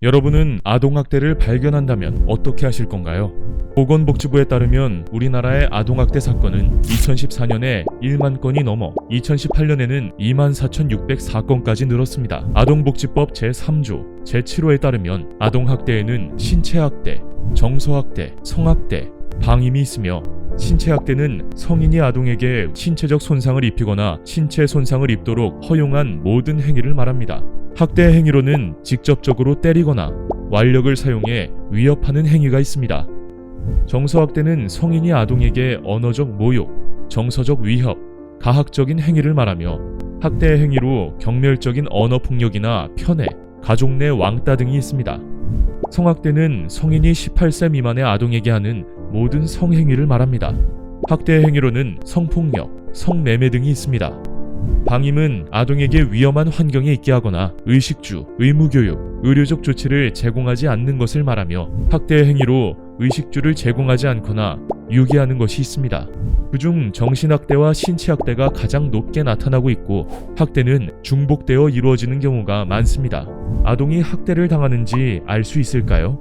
여러분은 아동학대를 발견한다면 어떻게 하실 건가요? 보건복지부에 따르면 우리나라의 아동학대 사건은 2014년에 1만 건이 넘어 2018년에는 24,604건까지 늘었습니다. 아동복지법 제3조, 제7호에 따르면 아동학대에는 신체학대, 정서학대, 성학대, 방임이 있으며 신체학대는 성인이 아동에게 신체적 손상을 입히거나 신체 손상을 입도록 허용한 모든 행위를 말합니다. 학대 행위로는 직접적으로 때리거나 완력을 사용해 위협하는 행위가 있습니다. 정서학대는 성인이 아동에게 언어적 모욕, 정서적 위협, 가학적인 행위를 말하며 학대 행위로 경멸적인 언어폭력이나 편애, 가족 내 왕따 등이 있습니다. 성학대는 성인이 18세 미만의 아동에게 하는 모든 성행위를 말합니다. 학대 행위로는 성폭력, 성매매 등이 있습니다. 방임은 아동에게 위험한 환경에 있게 하거나 의식주, 의무교육, 의료적 조치를 제공하지 않는 것을 말하며 학대 행위로 의식주를 제공하지 않거나 유기하는 것이 있습니다. 그중 정신학대와 신체학대가 가장 높게 나타나고 있고 학대는 중복되어 이루어지는 경우가 많습니다. 아동이 학대를 당하는지 알 수 있을까요?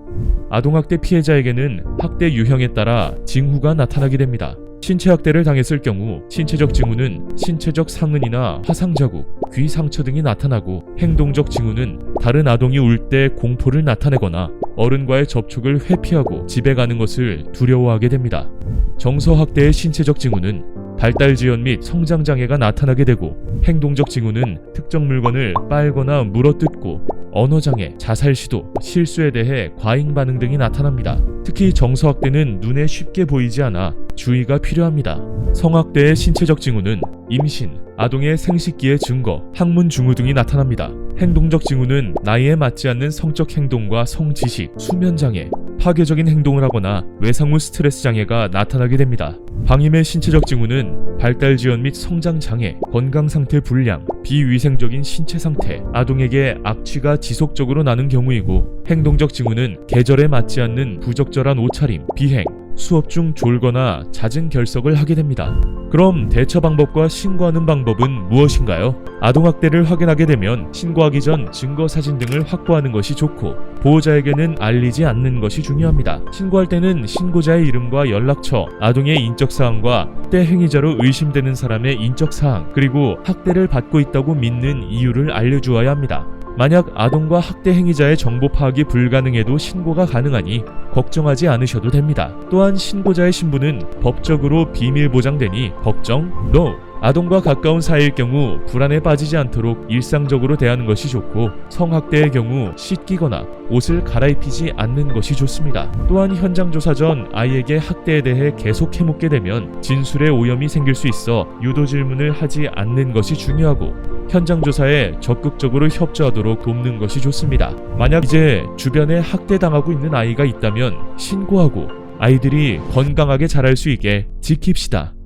아동학대 피해자에게는 학대 유형에 따라 징후가 나타나게 됩니다. 신체학대를 당했을 경우 신체적 징후는 신체적 상흔이나 화상자국, 귀 상처 등이 나타나고 행동적 징후는 다른 아동이 울 때 공포를 나타내거나 어른과의 접촉을 회피하고 집에 가는 것을 두려워하게 됩니다. 정서학대의 신체적 징후는 발달 지연 및 성장 장애가 나타나게 되고 행동적 징후는 특정 물건을 빨거나 물어뜯고 언어장애, 자살 시도, 실수에 대해 과잉 반응 등이 나타납니다. 특히 정서학대는 눈에 쉽게 보이지 않아 주의가 필요합니다. 성학대의 신체적 징후는 임신, 아동의 생식기의 증거, 항문 증후 등이 나타납니다. 행동적 징후는 나이에 맞지 않는 성적 행동과 성지식, 수면장애, 파괴적인 행동을 하거나 외상후 스트레스 장애가 나타나게 됩니다. 방임의 신체적 징후는 발달 지연 및 성장 장애, 건강 상태 불량, 비위생적인 신체 상태, 아동에게 악취가 지속적으로 나는 경우이고 행동적 징후는 계절에 맞지 않는 부적절한 옷차림, 비행, 수업 중 졸거나 잦은 결석을 하게 됩니다. 그럼 대처 방법과 신고하는 방법은 무엇인가요? 아동학대를 확인하게 되면 신고하기 전 증거사진 등을 확보하는 것이 좋고 보호자에게는 알리지 않는 것이 중요합니다. 신고할 때는 신고자의 이름과 연락처, 아동의 인적사항과 학대 행위자로 의심되는 사람의 인적사항, 그리고 학대를 받고 있다고 믿는 이유를 알려주어야 합니다. 만약 아동과 학대 행위자의 정보 파악이 불가능해도 신고가 가능하니 걱정하지 않으셔도 됩니다. 또한 신고자의 신분은 법적으로 비밀 보장되니 걱정 NO! 아동과 가까운 사이일 경우 불안에 빠지지 않도록 일상적으로 대하는 것이 좋고 성학대의 경우 씻기거나 옷을 갈아입히지 않는 것이 좋습니다. 또한 현장 조사 전 아이에게 학대에 대해 계속 해묻게 되면 진술에 오염이 생길 수 있어 유도 질문을 하지 않는 것이 중요하고 현장 조사에 적극적으로 협조하도록 돕는 것이 좋습니다. 만약 이제 주변에 학대당하고 있는 아이가 있다면 신고하고 아이들이 건강하게 자랄 수 있게 지킵시다.